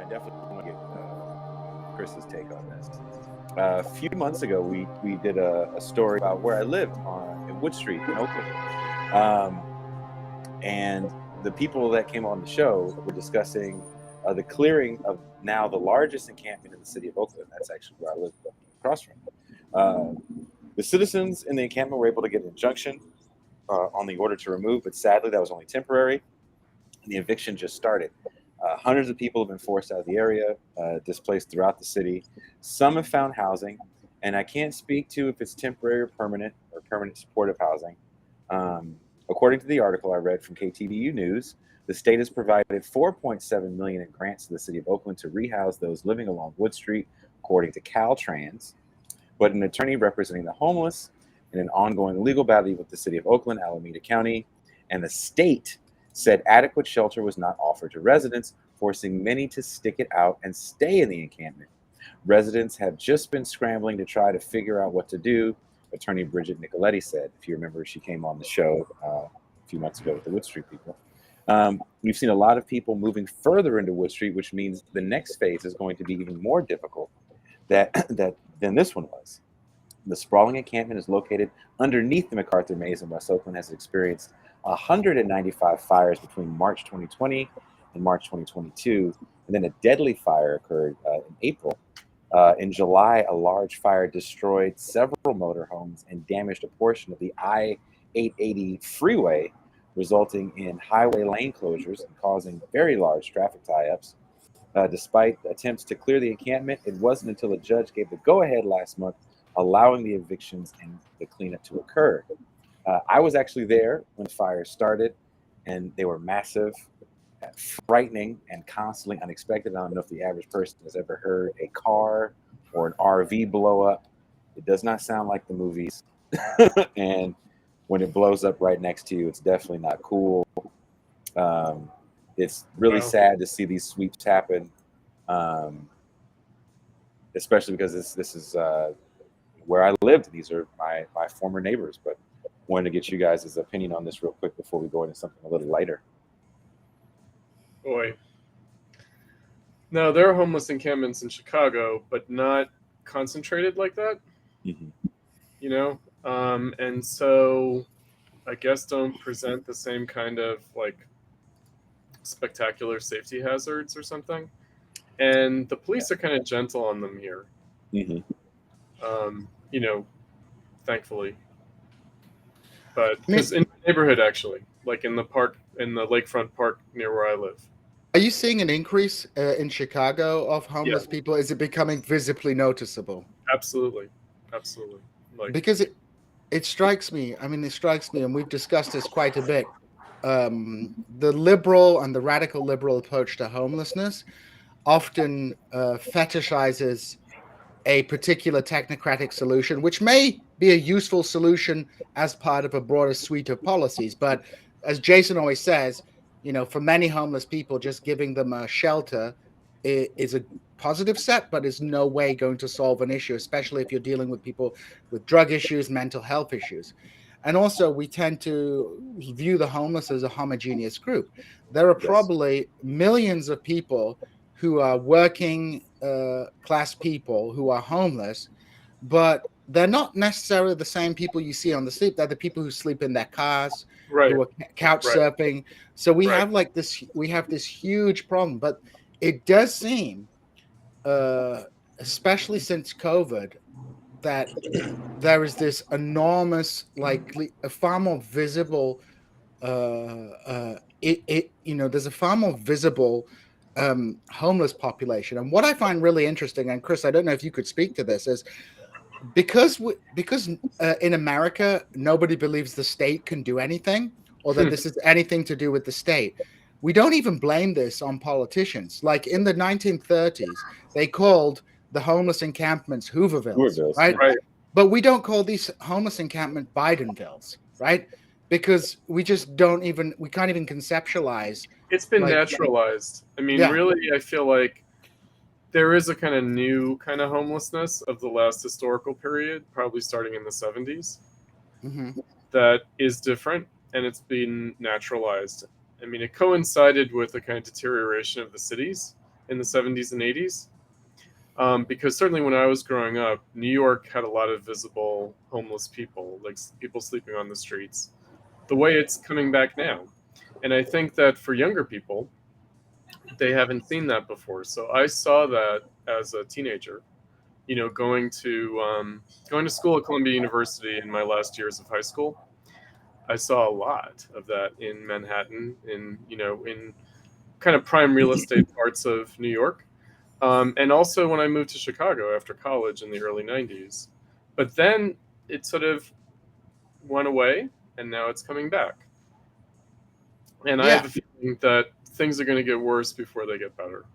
definitely want to get Chris's take on this. A few months ago, we did a story about where I lived in Wood Street in Oakland. And the people that came on the show were discussing the clearing of now the largest encampment in the city of Oakland. That's actually where I live across from. The citizens in the encampment were able to get an injunction on the order to remove, but sadly that was only temporary. And the eviction just started. Hundreds of people have been forced out of the area, displaced throughout the city. Some have found housing, and I can't speak to if it's temporary or permanent supportive housing. According to the article I read from KTVU News, the state has provided $4.7 million in grants to the city of Oakland to rehouse those living along Wood Street, according to Caltrans. But an attorney representing the homeless in an ongoing legal battle with the city of Oakland, Alameda County, and the state said adequate shelter was not offered to residents, forcing many to stick it out and stay in the encampment. Residents have just been scrambling to try to figure out what to do, attorney Bridget Nicoletti said. If you remember, she came on the show a few months ago with the Wood Street people. We've seen a lot of people moving further into Wood Street, which means the next phase is going to be even more difficult than this one was. The sprawling encampment is located underneath the MacArthur Maze, and West Oakland has experienced 195 fires between March 2020 and March 2022, and then a deadly fire occurred in April. In July, a large fire destroyed several motorhomes and damaged a portion of the I-880 freeway, resulting in highway lane closures and causing very large traffic tie-ups. Despite attempts to clear the encampment, it wasn't until a judge gave the go-ahead last month, allowing the evictions and the cleanup to occur. I was actually there when the fire started, and they were massive, frightening, and constantly unexpected. I don't know if the average person has ever heard a car or an RV blow up. It does not sound like the movies. And when it blows up right next to you, it's definitely not cool. It's really sad to see these sweeps happen, especially because this is where I lived. These are my former neighbors, but wanted to get you guys' opinion on this real quick before we go into something a little lighter. Boy. No, there are homeless encampments in Chicago, but not concentrated like that. Mm-hmm. You know? And so I guess don't present the same kind of like spectacular safety hazards or something. And the police are kind of gentle on them here. Mm-hmm. You know, thankfully. But because in my neighborhood, actually, like in the park, in the lakefront park near where I live. Are you seeing an increase in Chicago of homeless people? Is it becoming visibly noticeable? Absolutely. Like, because it strikes me. I mean, it strikes me, and we've discussed this quite a bit. The liberal and the radical liberal approach to homelessness often fetishizes a particular technocratic solution, which may be a useful solution as part of a broader suite of policies. But as Jason always says, you know, for many homeless people, just giving them a shelter is a positive step, but is no way going to solve an issue, especially if you're dealing with people with drug issues, mental health issues. And also, we tend to view the homeless as a homogeneous group. There are probably millions of people who are working class people who are homeless, but they're not necessarily the same people you see on the street. They're the people who sleep in their cars, who are couch surfing. So we have like this, we have this huge problem, but it does seem, especially since COVID, that there is this enormous, like a far more visible, there's a far more visible homeless population. And what I find really interesting, and Chris, I don't know if you could speak to this, is because in America, nobody believes the state can do anything or that this is anything to do with the state. We don't even blame this on politicians. Like in the 1930s, they called the homeless encampments Hoovervilles, right? But we don't call these homeless encampment Bidenvilles, right? Because we just can't even conceptualize. It's been naturalized. I mean, really, I feel like there is a kind of new kind of homelessness of the last historical period, probably starting in the 70s, that is different, and it's been naturalized. I mean, it coincided with a kind of deterioration of the cities in the 70s and 80s. Because certainly when I was growing up, New York had a lot of visible homeless people, like people sleeping on the streets, the way it's coming back now. And I think that for younger people, they haven't seen that before. So I saw that as a teenager, going to school at Columbia University in my last years of high school. I saw a lot of that in Manhattan, in kind of prime real estate parts of New York. And also when I moved to Chicago after college in the early 90s. But then it sort of went away, and now it's coming back. And I have a feeling that things are going to get worse before they get better.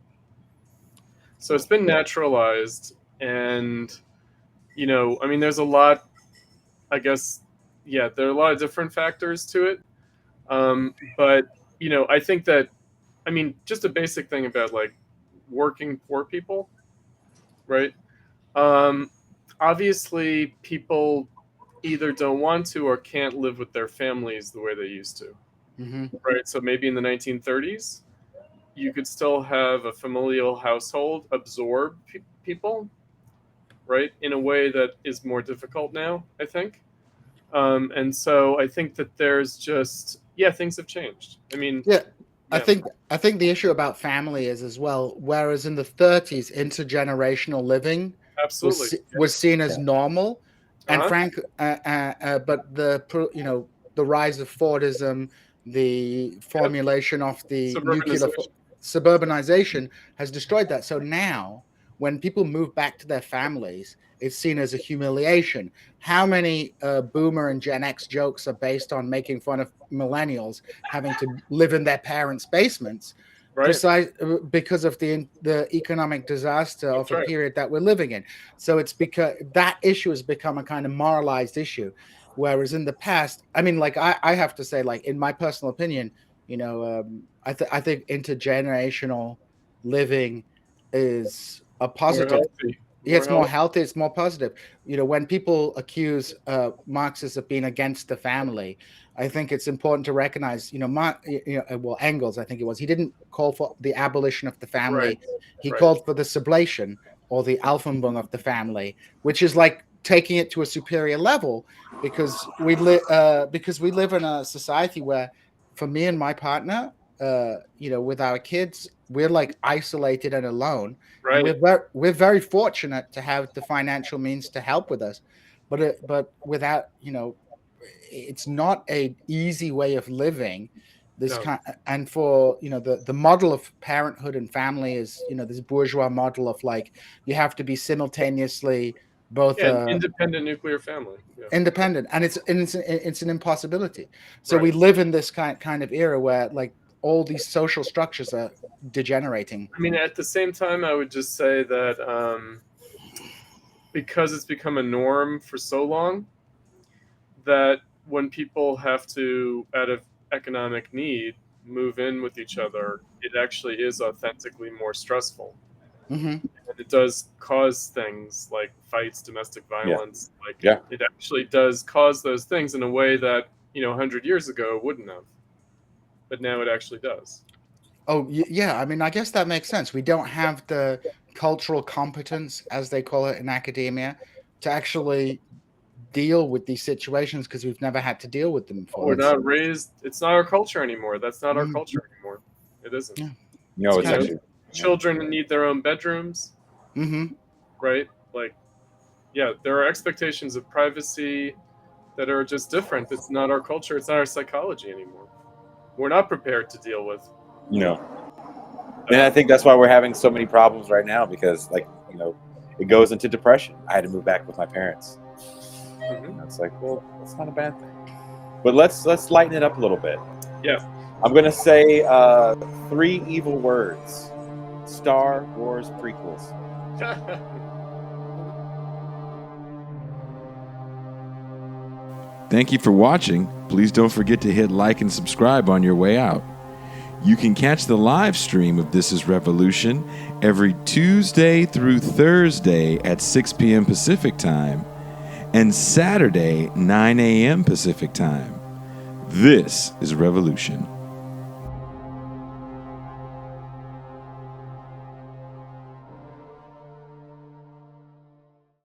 So it's been naturalized, and, there's a lot, I guess, there are a lot of different factors to it. But, I think that, just a basic thing about, like, working poor people, right? Obviously, people either don't want to or can't live with their families the way they used to, right? So maybe in the 1930s, you could still have a familial household absorb people, right, in a way that is more difficult now, I think. And so I think that there's just, things have changed. I think the issue about family is as well, whereas in the 30s, intergenerational living was seen as normal, and but the rise of Fordism, the formulation of the nuclear suburbanization has destroyed that. So now, when people move back to their families, it's seen as a humiliation. How many Boomer and Gen X jokes are based on making fun of millennials having to live in their parents' basements, because of the economic disaster of a period that we're living in? So it's because that issue has become a kind of moralized issue, whereas in the past, I have to say, like, in my personal opinion, I think intergenerational living is a positive. It's more healthy. It's more positive. When people accuse Marxists of being against the family, I think it's important to recognize, Engels, I think it was, he didn't call for the abolition of the family. He called for the sublation, or the Aufhebung of the family, which is like taking it to a superior level, because we live in a society where, for me and my partner, with our kids, we're like isolated and alone. Right. And we're very fortunate to have the financial means to help with us, but without, it's not an easy way of living. And for the model of parenthood and family is this bourgeois model of, like, you have to be simultaneously both independent nuclear family, independent, and it's an impossibility. So we live in this kind of era where, like, all these social structures are degenerating. At the same time, I would just say that because it's become a norm for so long, that when people have to, out of economic need, move in with each other, it actually is authentically more stressful. And it does cause things like fights, domestic violence. It actually does cause those things in a way that 100 years ago wouldn't have. But now it actually does. Oh, yeah. I guess that makes sense. We don't have the cultural competence, as they call it in academia, to actually deal with these situations because we've never had to deal with them before. We're not raised. It's not our culture anymore. That's not our culture anymore. It isn't. Yeah. No, it's actually. Children need their own bedrooms. Right? Like, there are expectations of privacy that are just different. It's not our culture. It's not our psychology anymore. We're not prepared to deal with. And I think that's why we're having so many problems right now, because, like, it goes into depression. I had to move back with my parents. It's like, well, that's not a bad thing. But let's lighten it up a little bit. Yeah. I'm going to say 3 evil words. Star Wars prequels. Thank you for watching. Please don't forget to hit like and subscribe on your way out. You can catch the live stream of This Is Revolution every Tuesday through Thursday at 6 p.m. Pacific Time and Saturday, 9 a.m. Pacific Time. This is Revolution.